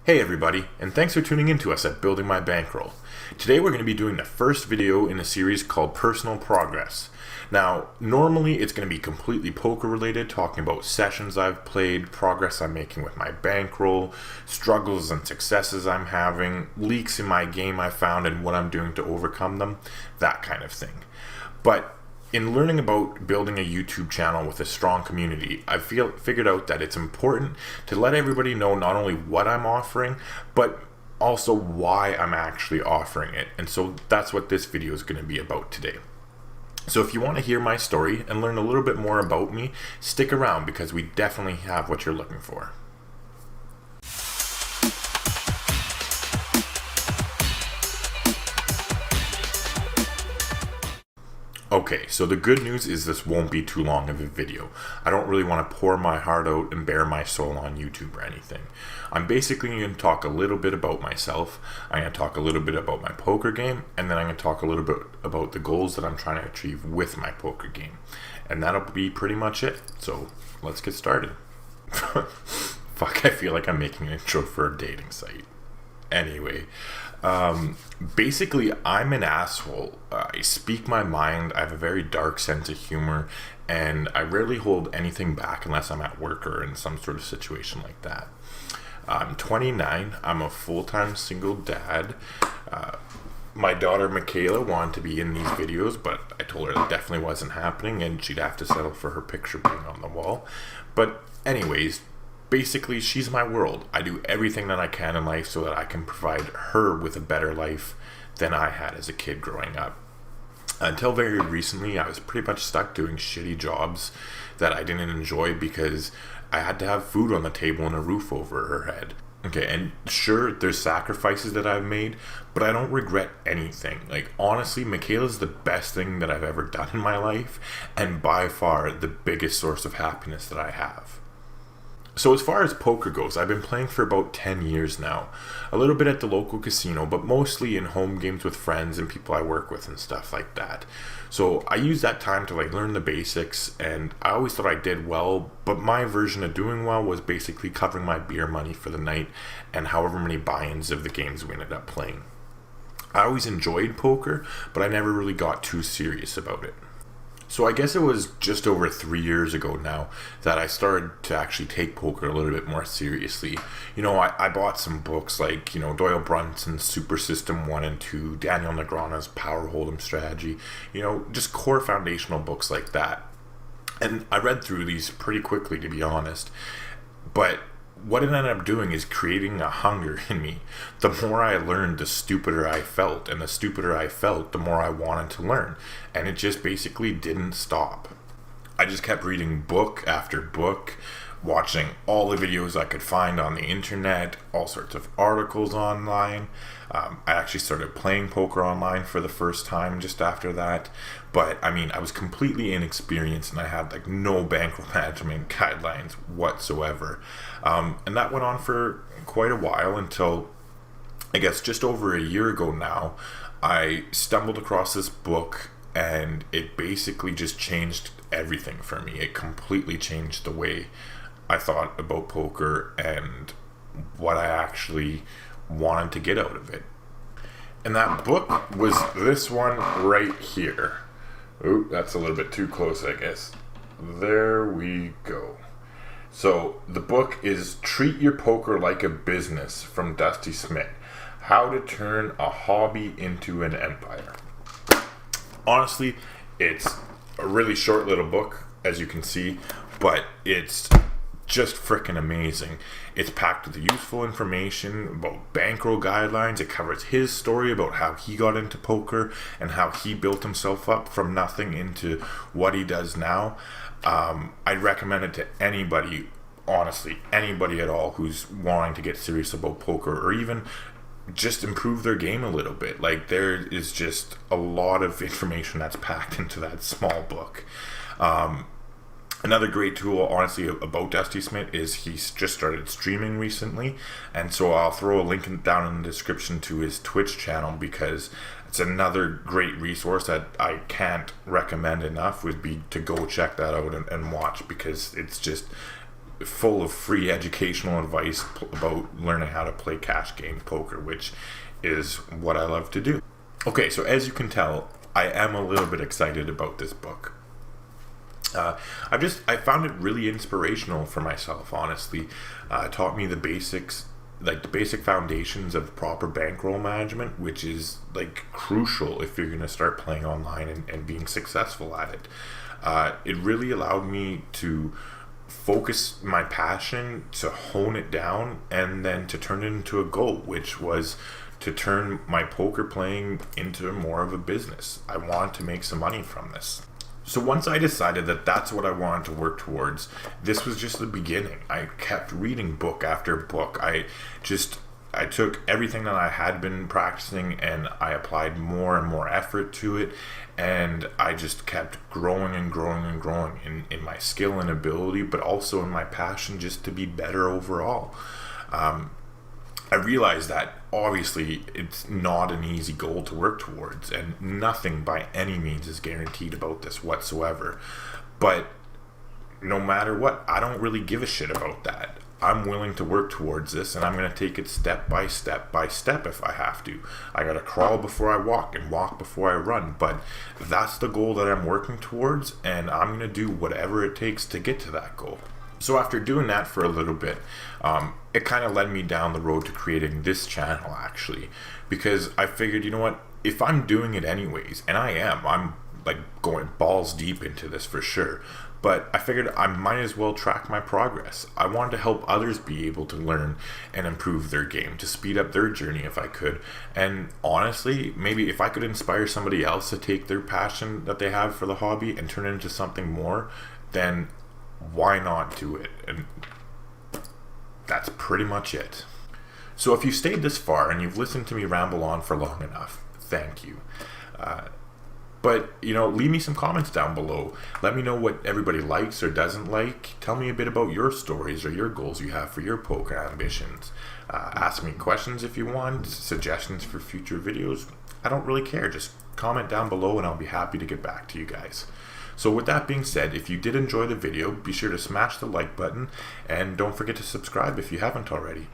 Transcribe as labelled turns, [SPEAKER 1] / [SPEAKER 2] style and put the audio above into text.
[SPEAKER 1] Hey everybody, and thanks for tuning in to us at Building My Bankroll. Today we're going to be doing the first video in a series called Personal Progress. Now, normally it's going to be completely poker related, talking about sessions I've played, progress I'm making with my bankroll, struggles and successes I'm having, leaks in my game I found and what I'm doing to overcome them, that kind of thing. But in learning about building a YouTube channel with a strong community, I figured out that it's important to let everybody know not only what I'm offering, but also why I'm actually offering it. And so that's what this video is going to be about today. So if you want to hear my story and learn a little bit more about me, stick around because we definitely have what you're looking for. Okay, so the good news is this won't be too long of a video. I don't really want to pour my heart out and bare my soul on YouTube or anything. I'm basically going to talk a little bit about myself, I'm going to talk a little bit about my poker game, and then I'm going to talk a little bit about the goals that I'm trying to achieve with my poker game. And that'll be pretty much it. So let's get started. Fuck, I feel like I'm making an intro for a dating site. Anyway, basically I'm an asshole. I speak my mind, I have a very dark sense of humor, and I rarely hold anything back unless I'm at work or in some sort of situation like that. I'm 29, I'm a full-time single dad. My daughter Michaela wanted to be in these videos, but I told her that definitely wasn't happening and she'd have to settle for her picture being on the wall. But anyways, basically, she's my world. I do everything that I can in life so that I can provide her with a better life than I had as a kid growing up. Until very recently, I was pretty much stuck doing shitty jobs that I didn't enjoy because I had to have food on the table and a roof over her head. Okay, and sure, there's sacrifices that I've made, but I don't regret anything. Like, honestly, Michaela's the best thing that I've ever done in my life, and by far the biggest source of happiness that I have. So as far as poker goes, I've been playing for about 10 years now. A little bit at the local casino, but mostly in home games with friends and people I work with and stuff like that. So I use that time to learn the basics, and I always thought I did well, but my version of doing well was basically covering my beer money for the night and however many buy-ins of the games we ended up playing. I always enjoyed poker, but I never really got too serious about it. So I guess it was just over 3 years ago now that I started to actually take poker a little bit more seriously. I bought some books like, Doyle Brunson's Super System 1 and 2, Daniel Negreanu's Power Hold'em Strategy, just core foundational books like that. And I read through these pretty quickly, to be honest. But what it ended up doing is creating a hunger in me. The more I learned, the stupider I felt. And the stupider I felt, the more I wanted to learn. And it just basically didn't stop. I just kept reading book after book, watching all the videos I could find on the internet, all sorts of articles online. I actually started playing poker online for the first time just after that. But I was completely inexperienced and I had no bankroll management guidelines whatsoever. And that went on for quite a while until, I guess, just over a year ago now, I stumbled across this book and it basically just changed everything for me. It completely changed the way I thought about poker and what I actually wanted to get out of it. And that book was this one right here. Ooh, that's a little bit too close, I guess. There we go. So the book is Treat Your Poker Like a Business from Dusty Smith. How to Turn a Hobby into an Empire. Honestly, it's a really short little book, as you can see, but it's just freaking amazing. It's packed with useful information about bankroll guidelines. It covers his story about how he got into poker and how he built himself up from nothing into what he does now. I'd recommend it to anybody, honestly, anybody at all who's wanting to get serious about poker or even just improve their game a little bit. There is just a lot of information that's packed into that small book. Another great tool, honestly, about Dusty Smith is he's just started streaming recently, and so I'll throw a link down in the description to his Twitch channel because it's another great resource that I can't recommend enough would be to go check that out and watch because it's just full of free educational advice about learning how to play cash game poker, which is what I love to do. Okay, so as you can tell, I am a little bit excited about this book. I found it really inspirational for myself, honestly. It taught me the basics, like the basic foundations of proper bankroll management, which is like crucial if you're going to start playing online and being successful at it. It really allowed me to focus my passion, to hone it down, and then to turn it into a goal, which was to turn my poker playing into more of a business. I wanted to make some money from this. So once I decided that that's what I wanted to work towards, this was just the beginning. I kept reading book after book. I took everything that I had been practicing and I applied more and more effort to it, and I just kept growing and growing and growing in my skill and ability, but also in my passion just to be better overall. I realized that obviously it's not an easy goal to work towards, and nothing by any means is guaranteed about this whatsoever. But no matter what, I don't really give a shit about that. I'm willing to work towards this, and I'm going to take it step by step by step if I have to. I got to crawl before I walk and walk before I run, but that's the goal that I'm working towards, and I'm going to do whatever it takes to get to that goal. So after doing that for a little bit, it kind of led me down the road to creating this channel, actually, because I figured, you know what, if I'm doing it anyways, and I'm like going balls deep into this for sure, but I figured I might as well track my progress. I wanted to help others be able to learn and improve their game, to speed up their journey if I could. And honestly, maybe if I could inspire somebody else to take their passion that they have for the hobby and turn it into something more, then why not do it? And that's pretty much it. So if you stayed this far and you've listened to me ramble on for long enough, thank you. But, leave me some comments down below. Let me know what everybody likes or doesn't like. Tell me a bit about your stories or your goals you have for your poker ambitions. Ask me questions if you want, suggestions for future videos. I don't really care. Just comment down below and I'll be happy to get back to you guys. So with that being said, if you did enjoy the video, be sure to smash the like button and don't forget to subscribe if you haven't already.